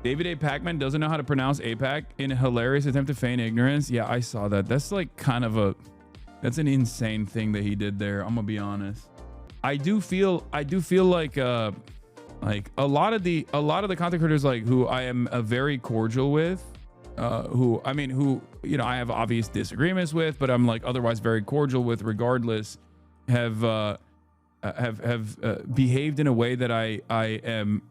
David A. Pakman doesn't know how to pronounce APAC in a hilarious attempt to feign ignorance. Yeah, I saw that. That's like kind of a, that's an insane thing that he did there. I'm gonna be honest. I do feel like a lot of the content creators like who I am very cordial with, who you know I have obvious disagreements with, but I'm like otherwise very cordial with regardless, have behaved in a way that I am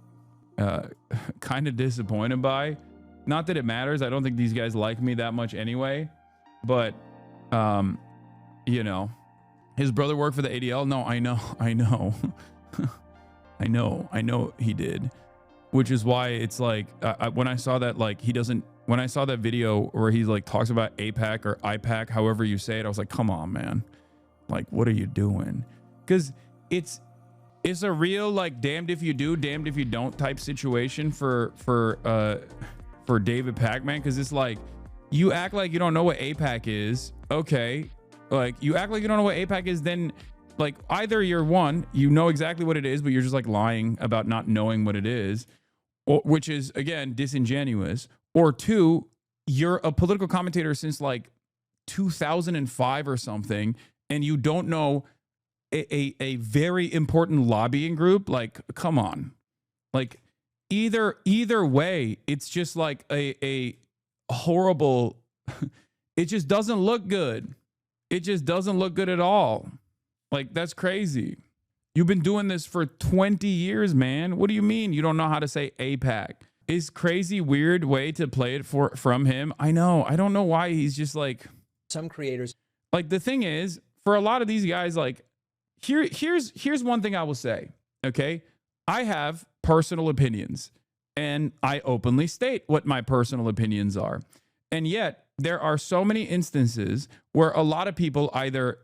kind of disappointed by. Not that it matters. I don't think these guys like me that much anyway, but you know, his brother worked for the ADL. No, I know I know he did, which is why it's like when I saw that, like when I saw that video where he like talks about APAC or IPAC, however you say it, I was like, come on, man, like what are you doing? Because it's a real like damned if you do, damned if you don't type situation for David Pakman. Because it's like you act like you don't know what APAC is. Okay, like you act like you don't know what APAC is, then like either you're one, you know exactly what it is, but you're just like lying about not knowing what it is, or, which is again disingenuous, or two, you're a political commentator since like 2005 or something, and you don't know a very important lobbying group. Like, come on. Like either way, it's just like a horrible, it just doesn't look good. It just doesn't look good at all. Like, that's crazy. You've been doing this for 20 years, man. What do you mean you don't know how to say APAC? It's crazy, weird way to play it from him. I know. I don't know why he's just like, some creators. Like, the thing is, for a lot of these guys, like, here's one thing I will say, okay? I have personal opinions, and I openly state what my personal opinions are. And yet, there are so many instances where a lot of people either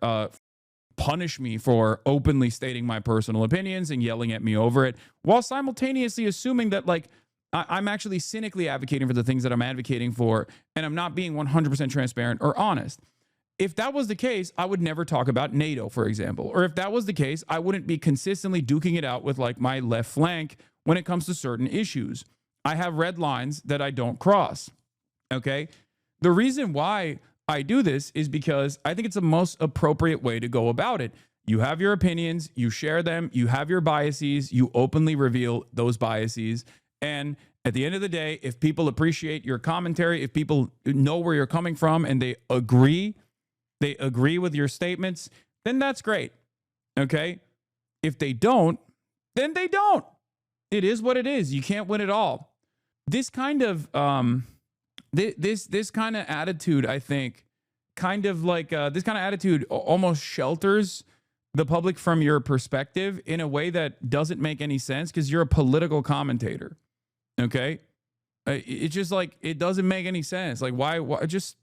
punish me for openly stating my personal opinions and yelling at me over it, while simultaneously assuming that, like, I'm actually cynically advocating for the things that I'm advocating for, and I'm not being 100% transparent or honest. If that was the case, I would never talk about NATO, for example. Or if that was the case, I wouldn't be consistently duking it out with like my left flank when it comes to certain issues. I have red lines that I don't cross. Okay? The reason why I do this is because I think it's the most appropriate way to go about it. You have your opinions, you share them, you have your biases, you openly reveal those biases. And at the end of the day, if people appreciate your commentary, if people know where you're coming from and they agree with your statements, then that's great. Okay? If they don't, then they don't. It is what it is. You can't win it all. This kind of this kind of attitude, I think, kind of like this kind of attitude almost shelters the public from your perspective in a way that doesn't make any sense because you're a political commentator. Okay? It's just like, it doesn't make any sense. Like, why just,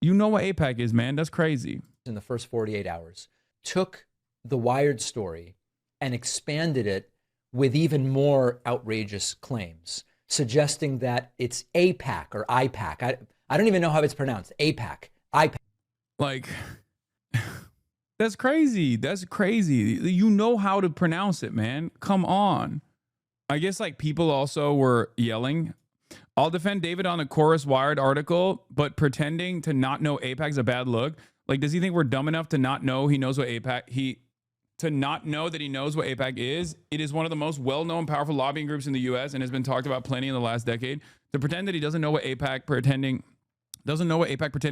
you know what APAC is, man. That's crazy. In the first 48 hours, took the Wired story and expanded it with even more outrageous claims, suggesting that it's APAC or IPAC. I don't even know how it's pronounced. APAC, IPAC. Like, that's crazy. That's crazy. You know how to pronounce it, man. Come on. I guess like people also were yelling, I'll defend David on the Chorus Wired article, but pretending to not know APAC is a bad look. Like, does he think we're dumb enough to not know he knows what APAC, to not know that he knows what APAC is? It is one of the most well-known, powerful lobbying groups in the US and has been talked about plenty in the last decade. To pretend that he doesn't know what APAC, pretending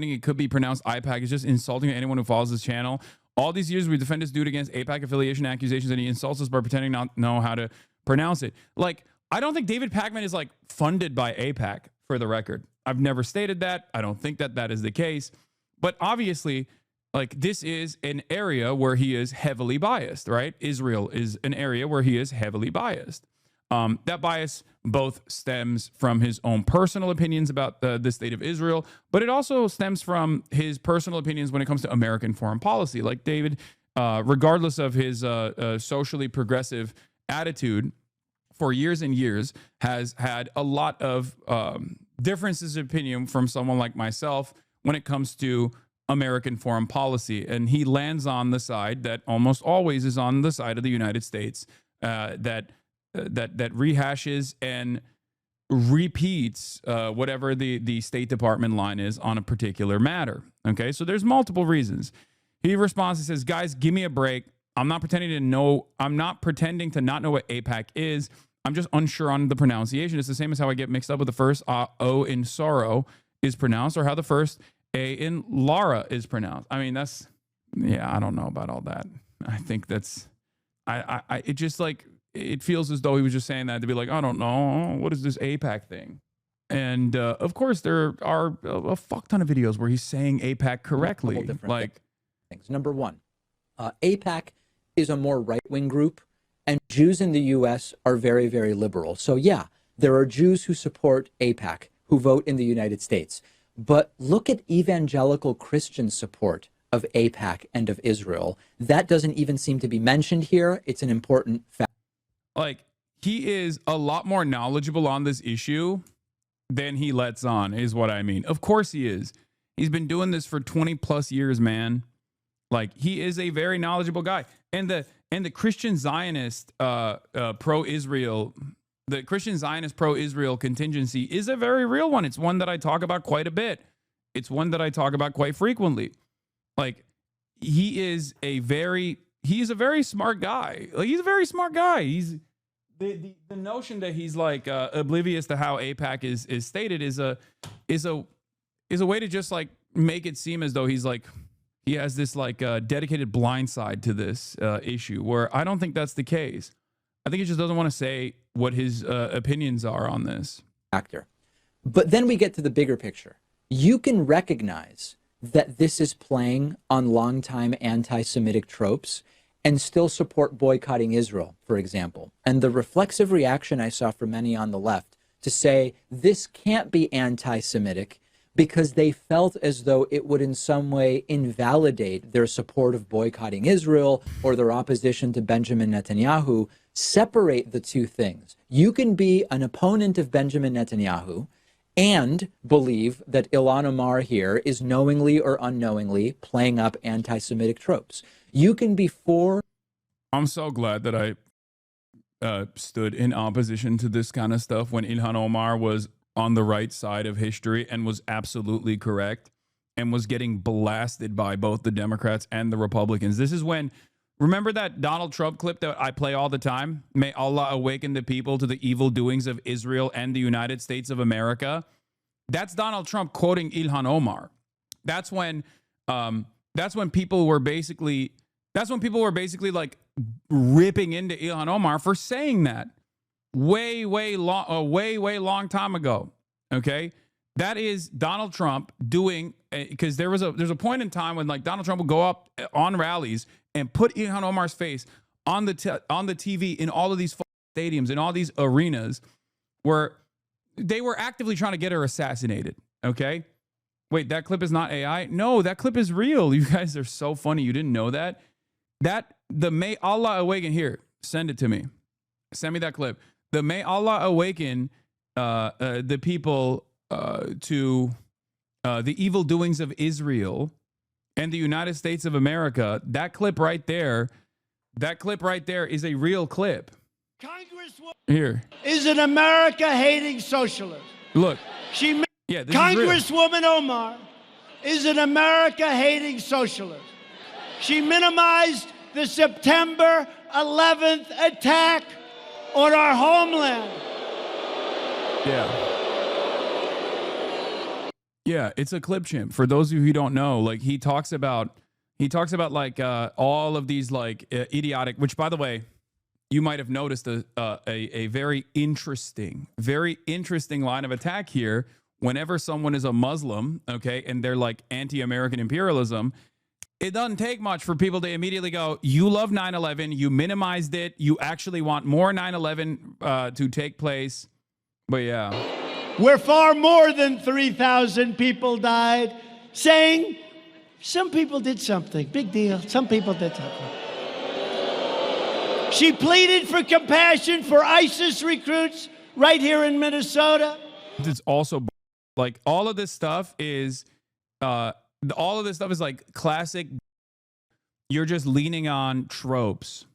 it could be pronounced IPAC is just insulting to anyone who follows this channel. All these years we defend this dude against APAC affiliation accusations, and he insults us by pretending not know how to pronounce it. Like, I don't think David Pakman is like funded by APAC, for the record. I've never stated that. I don't think that that is the case. But obviously, like, this is an area where he is heavily biased, right? Israel is an area where he is heavily biased. That bias both stems from his own personal opinions about the state of Israel, but it also stems from his personal opinions when it comes to American foreign policy. Like, David, regardless of his socially progressive attitude, for years and years, has had a lot of differences of opinion from someone like myself when it comes to American foreign policy. And he lands on the side that almost always is on the side of the United States, that rehashes and repeats whatever the State Department line is on a particular matter. Okay, so there's multiple reasons. He responds and says, guys, give me a break. I'm not pretending to not know what AIPAC is. I'm just unsure on the pronunciation. It's the same as how I get mixed up with the first O in sorrow is pronounced, or how the first A in Lara is pronounced. I mean, I don't know about all that. I think it just like, it feels as though he was just saying that to be like, I don't know, what is this AIPAC thing? And of course, there are a fuck ton of videos where he's saying AIPAC correctly. Like things. Number one, AIPAC is a more right-wing group, and Jews in the U.S. are very, very liberal. So yeah, there are Jews who support AIPAC, who vote in the United States. But look at evangelical Christian support of AIPAC and of Israel. That doesn't even seem to be mentioned here. It's an important fact. Like, he is a lot more knowledgeable on this issue than he lets on, is what I mean. Of course he is. He's been doing this for 20 plus years, man. Like, he is a very knowledgeable guy. And the Christian Zionist pro-Israel, the Christian Zionist pro-Israel contingency is a very real one. It's one that I talk about quite a bit. It's one that I talk about quite frequently. Like, he's a very smart guy. Like, he's a very smart guy. He's the notion that he's like oblivious to how AIPAC is stated is a way to just like make it seem as though he's like, he has this like dedicated blind side to this issue, where I don't think that's the case. I think he just doesn't want to say what his opinions are on this. Factor. But then we get to the bigger picture. You can recognize that this is playing on longtime anti-Semitic tropes and still support boycotting Israel, for example. And the reflexive reaction I saw from many on the left to say this can't be anti-Semitic because they felt as though it would in some way invalidate their support of boycotting Israel or their opposition to Benjamin Netanyahu. Separate the two things. You can be an opponent of Benjamin Netanyahu and believe that Ilhan Omar here is knowingly or unknowingly playing up anti-Semitic tropes. You can be for... I'm so glad that I stood in opposition to this kind of stuff when Ilhan Omar was on the right side of history and was absolutely correct and was getting blasted by both the Democrats and the Republicans. This is when... Remember that Donald Trump clip that I play all the time? May Allah awaken the people to the evil doings of Israel and the United States of America. That's Donald Trump quoting Ilhan Omar. That's when people were basically like ripping into Ilhan Omar for saying that way long time ago. Okay, that is Donald Trump doing, because there's a point in time when like Donald Trump would go up on rallies and put Ilhan Omar's face on the TV in all of these stadiums, in all these arenas, where they were actively trying to get her assassinated. Okay, wait, that clip is not AI? No, that clip is real. You guys are so funny. You didn't know that? The May Allah awaken, here, send it to me. Send me that clip. The May Allah awaken the people to the evil doings of Israel and the United States of America. That clip right there is a real clip. Congresswoman here is an America-hating socialist. Look, yeah, Congresswoman Omar is an America-hating socialist. She minimized the September 11th attack on our homeland. Yeah, it's a clip chimp. For those of you who don't know, like he talks about like all of these like idiotic, which by the way, you might have noticed a very interesting line of attack here. Whenever someone is a Muslim, okay, and they're like anti-American imperialism, it doesn't take much for people to immediately go, you love 9/11, you minimized it, you actually want more 9/11 to take place. But yeah. Where far more than 3,000 people died, saying some people did something. Big deal. Some people did something. She pleaded for compassion for ISIS recruits right here in Minnesota. It's also like all of this stuff is like classic. You're just leaning on tropes.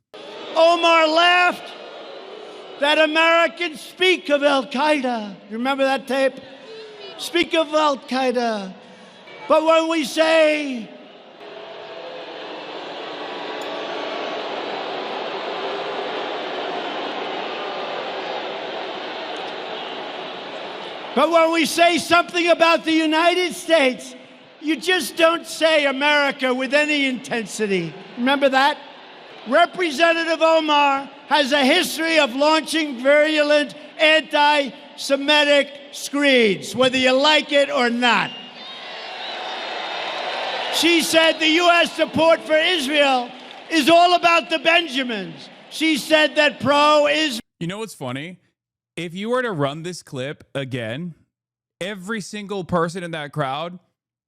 Omar laughed that Americans speak of Al-Qaeda. You remember that tape? Speak of Al-Qaeda. But when we say something about the United States, you just don't say America with any intensity. Remember that? Representative Omar has a history of launching virulent anti-Semitic screeds, whether you like it or not. She said the U.S. support for Israel is all about the Benjamins. She said that pro-Israel. You know what's funny? If you were to run this clip again, every single person in that crowd,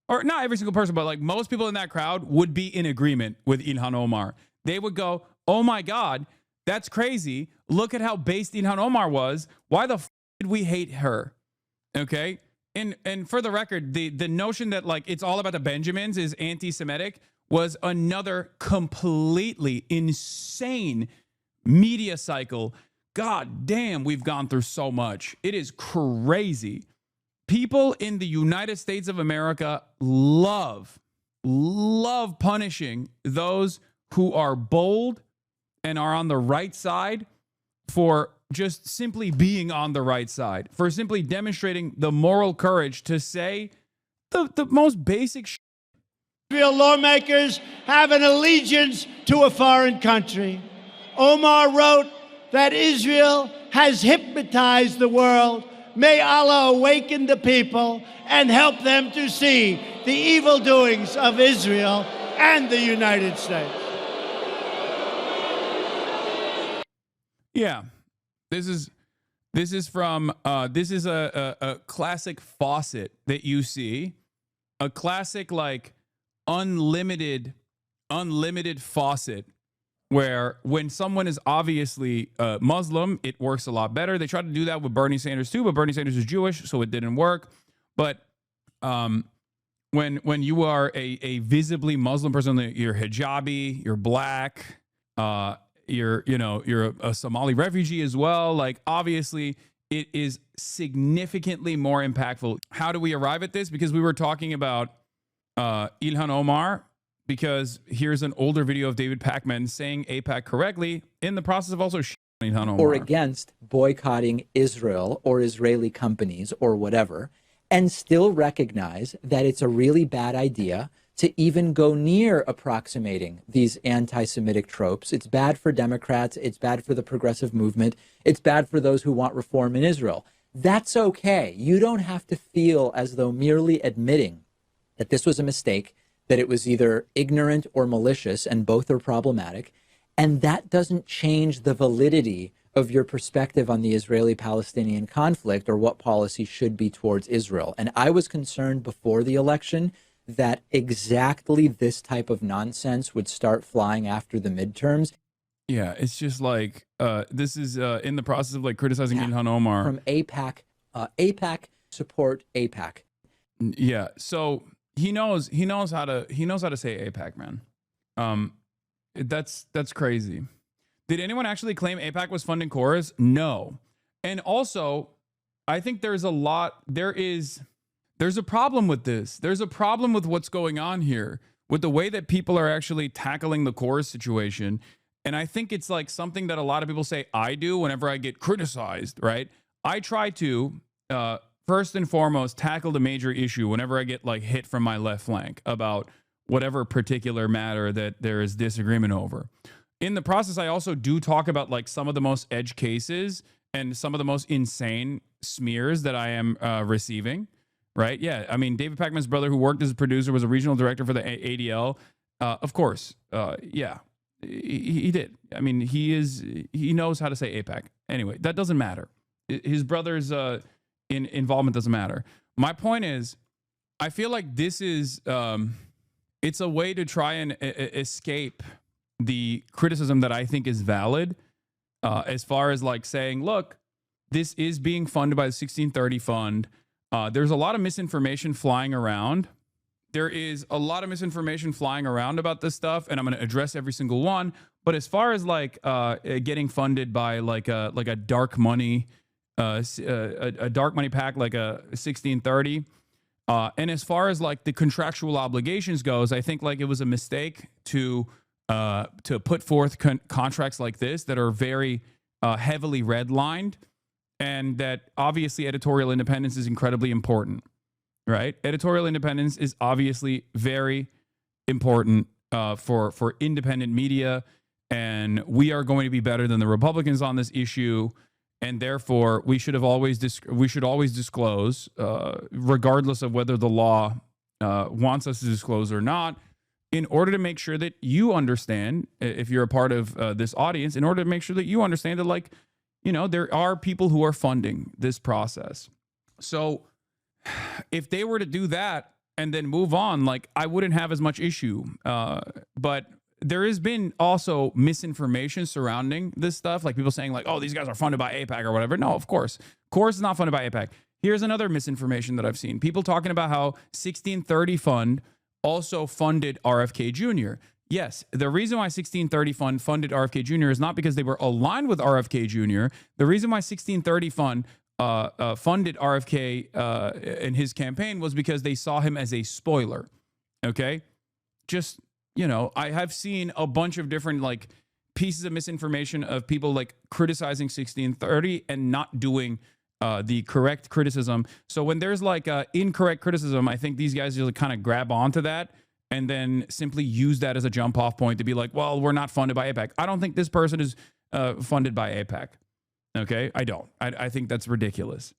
or not every single person, but like most people in that crowd would be in agreement with Ilhan Omar. They would go, oh my God, that's crazy. Look at how based Ilhan Omar was. Why the f did we hate her? Okay. And for the record, the notion that like it's all about the Benjamins is anti-Semitic was another completely insane media cycle. God damn, we've gone through so much. It is crazy. People in the United States of America love punishing those who are bold and are on the right side for just simply being on the right side, for simply demonstrating the moral courage to say the most basic shit. Israel lawmakers have an allegiance to a foreign country. Omar wrote that Israel has hypnotized the world. May Allah awaken the people and help them to see the evil doings of Israel and the United States. Yeah, this is from this is a classic faucet that you see, a classic like unlimited faucet where when someone is obviously Muslim, it works a lot better. They tried to do that with Bernie Sanders too, but Bernie Sanders is Jewish, so it didn't work. But when you are a visibly Muslim person, you're hijabi, you're black, you're a Somali refugee as well. Like obviously, it is significantly more impactful. How do we arrive at this? Because we were talking about Ilhan Omar. Because here's an older video of David Pakman saying AIPAC correctly in the process of also Ilhan Omar. Or against boycotting Israel or Israeli companies or whatever, and still recognize that it's a really bad idea to even go near approximating these anti-Semitic tropes. It's bad for Democrats. It's bad for the progressive movement. It's bad for those who want reform in Israel. That's okay. You don't have to feel as though merely admitting that this was a mistake, that it was either ignorant or malicious, and both are problematic. And that doesn't change the validity of your perspective on the Israeli-Palestinian conflict or what policy should be towards Israel. And I was concerned before the election that exactly this type of nonsense would start flying after the midterms. Yeah, it's just like this is in the process of like criticizing Ilhan Omar. From AIPAC, AIPAC support AIPAC. Yeah, so he knows how to say AIPAC, man. That's crazy. Did anyone actually claim AIPAC was funding chorus? No. And also, I think there's a problem with this. There's a problem with what's going on here, with the way that people are actually tackling the chorus situation. And I think it's like something that a lot of people say I do whenever I get criticized, right? I try to first and foremost tackle the major issue whenever I get like hit from my left flank about whatever particular matter that there is disagreement over. In the process, I also do talk about like some of the most edge cases and some of the most insane smears that I am receiving, right? Yeah, I mean, David Pakman's brother, who worked as a producer, was a regional director for the ADL. Of course, yeah, he did. I mean, he knows how to say AIPAC. Anyway, that doesn't matter. His brother's involvement doesn't matter. My point is, I feel like this is it's a way to try and escape the criticism that I think is valid, as far as like saying, look, this is being funded by the 1630 fund. There's a lot of misinformation flying around there is a lot of misinformation flying around about this stuff, and I'm going to address every single one. But as far as like getting funded by like a dark money, a dark money pack like a 1630, and as far as like the contractual obligations goes, I think like it was a mistake to put forth contracts like this that are very heavily redlined, and that obviously editorial independence is incredibly important. Right? Editorial independence is obviously very important for independent media, and we are going to be better than the Republicans on this issue, and therefore we should always disclose, regardless of whether the law wants us to disclose or not, in order to make sure that you understand, if you're a part of this audience, in order to make sure that you understand that, like, you know, there are people who are funding this process. So if they were to do that and then move on, like, I wouldn't have as much issue. But there has been also misinformation surrounding this stuff, like people saying like, oh, these guys are funded by AIPAC or whatever. No, of course. Course is not funded by AIPAC. Here's another misinformation that I've seen. People talking about how 1630 Fund also funded RFK Jr. Yes, the reason why 1630 Fund funded RFK Jr. is not because they were aligned with RFK Jr. The reason why 1630 Fund funded RFK in his campaign was because they saw him as a spoiler. Okay? Just, you know, I have seen a bunch of different like pieces of misinformation of people like criticizing 1630 and not doing the correct criticism. So when there's like incorrect criticism, I think these guys just kind of grab onto that and then simply use that as a jump off point to be like, well, we're not funded by AIPAC. I don't think this person is funded by AIPAC. Okay, I don't. I think that's ridiculous.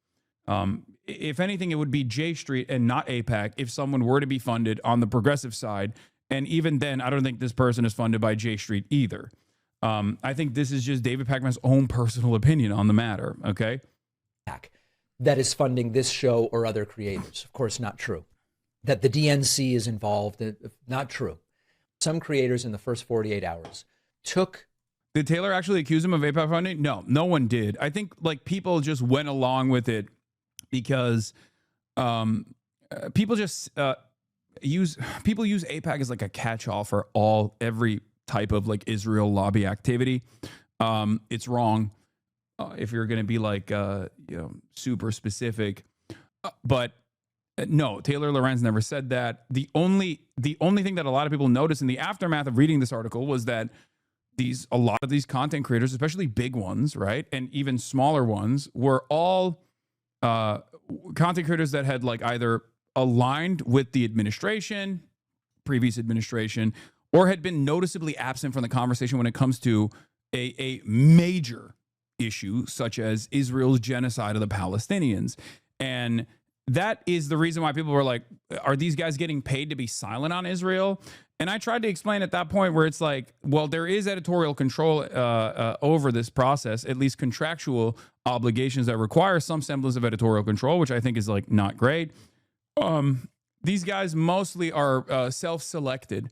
If anything, it would be J Street and not AIPAC if someone were to be funded on the progressive side. And even then, I don't think this person is funded by J Street either. I think this is just David Pakman's own personal opinion on the matter. Okay, that is funding this show or other creators. Of course, not true. That the DNC is involved, not true. Some creators in the first 48 hours took. Did Taylor actually accuse him of AIPAC funding? No, no one did. I think like people just went along with it because people just use AIPAC as like a catch-all for every type of like Israel lobby activity. It's wrong if you're going to be like super specific. But no, Taylor Lorenz never said that. The only thing that a lot of people noticed in the aftermath of reading this article was that a lot of these content creators, especially big ones, right, and even smaller ones, were all content creators that had like either aligned with the previous administration, or had been noticeably absent from the conversation when it comes to a major issue such as Israel's genocide of the Palestinians. And that is the reason why people were like, are these guys getting paid to be silent on Israel? And I tried to explain at that point where it's like, well, there is editorial control over this process, at least contractual obligations that require some semblance of editorial control, which I think is like not great. These guys mostly are self-selected.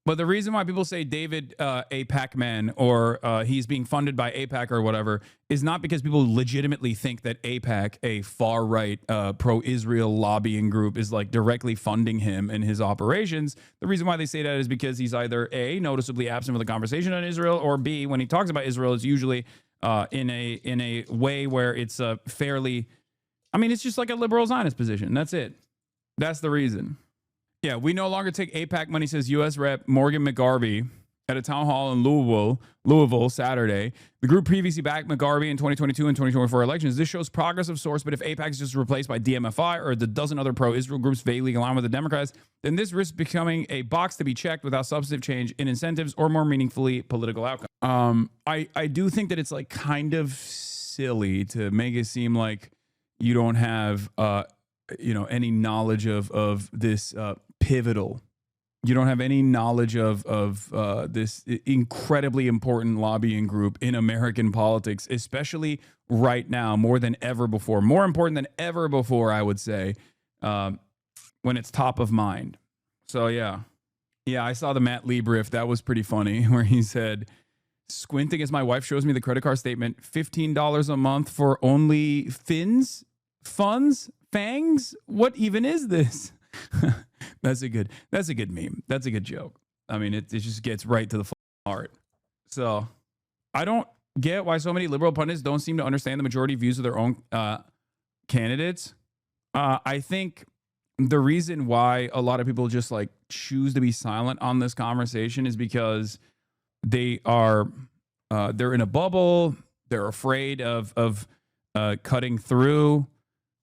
But the reason why people say David A. Pakman or he's being funded by AIPAC or whatever is not because people legitimately think that AIPAC, a far-right pro-Israel lobbying group, is like directly funding him and his operations. The reason why they say that is because he's either A, noticeably absent from the conversation on Israel, or B, when he talks about Israel, it's usually in a way where it's fairly, I mean, it's just like a liberal Zionist position. That's it. That's the reason. Yeah, we no longer take AIPAC money, says U.S. Rep. Morgan McGarvey at a town hall in Louisville, Saturday. The group previously backed McGarvey in 2022 and 2024 elections. This shows progress of sorts, but if AIPAC is just replaced by DMFI or the dozen other pro-Israel groups vaguely aligned with the Democrats, then this risks becoming a box to be checked without substantive change in incentives or more meaningfully political outcomes. I do think that it's like kind of silly to make it seem like you don't have any knowledge of this pivotal. You don't have any knowledge of this incredibly important lobbying group in American politics, especially right now, more than ever before. More important than ever before, I would say, when it's top of mind. So, yeah, I saw the Matt Lee brief. That was pretty funny, where he said, squinting as my wife shows me the credit card statement, $15 a month for only funds? Fangs? What even is this? That's a good meme. That's a good joke. I mean, it just gets right to the heart. So I don't get why so many liberal pundits don't seem to understand the majority views of their own candidates. I think the reason why a lot of people just like choose to be silent on this conversation is because they are they're in a bubble. They're afraid of cutting through.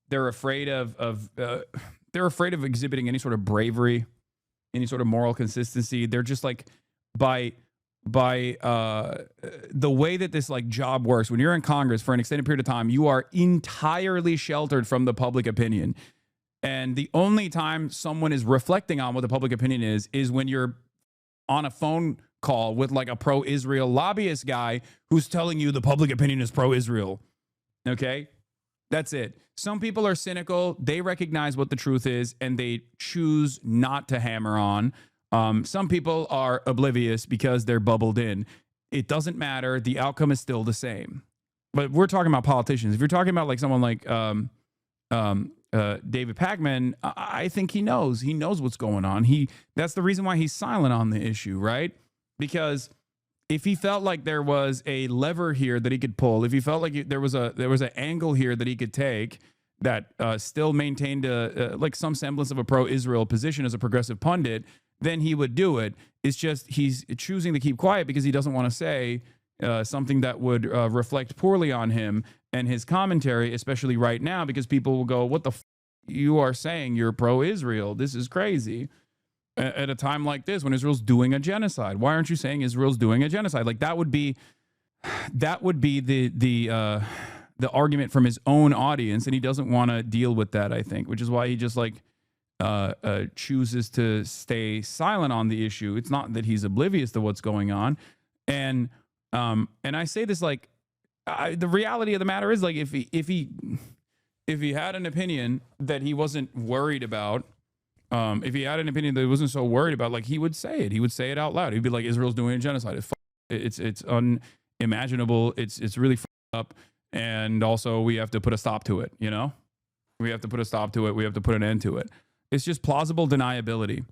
They're afraid of exhibiting any sort of bravery, any sort of moral consistency. They're just like by the way that this like job works. When you're in Congress for an extended period of time, you are entirely sheltered from the public opinion. And the only time someone is reflecting on what the public opinion is when you're on a phone call with like a pro-Israel lobbyist guy who's telling you the public opinion is pro-Israel. Okay? That's it. Some people are cynical. They recognize what the truth is and they choose not to hammer on. Some people are oblivious because they're bubbled in. It doesn't matter. The outcome is still the same. But we're talking about politicians. If you're talking about like someone like David Pakman, I think he knows what's going on. That's the reason why he's silent on the issue, right? Because if he felt like there was a lever here that he could pull, if he felt like there was an angle here that he could take that still maintained like some semblance of a pro-Israel position as a progressive pundit, then he would do it. It's just he's choosing to keep quiet because he doesn't want to say something that would reflect poorly on him and his commentary, especially right now, because people will go, what the you are saying you're pro-Israel? This is crazy. At a time like this when Israel's doing a genocide. Why aren't you saying Israel's doing a genocide? Like that would be the argument from his own audience, and he doesn't want to deal with that, I think, which is why he just like chooses to stay silent on the issue. It's not that he's oblivious to what's going on. And I say this like the reality of the matter is like if he had an opinion that he wasn't worried about, if he had an opinion that he wasn't so worried about, like he would say it. He would say it out loud. He'd be like, Israel's doing a genocide. It's unimaginable. It's really up. And also we have to put a stop to it. You know, we have to put a stop to it. We have to put an end to it. It's just plausible deniability.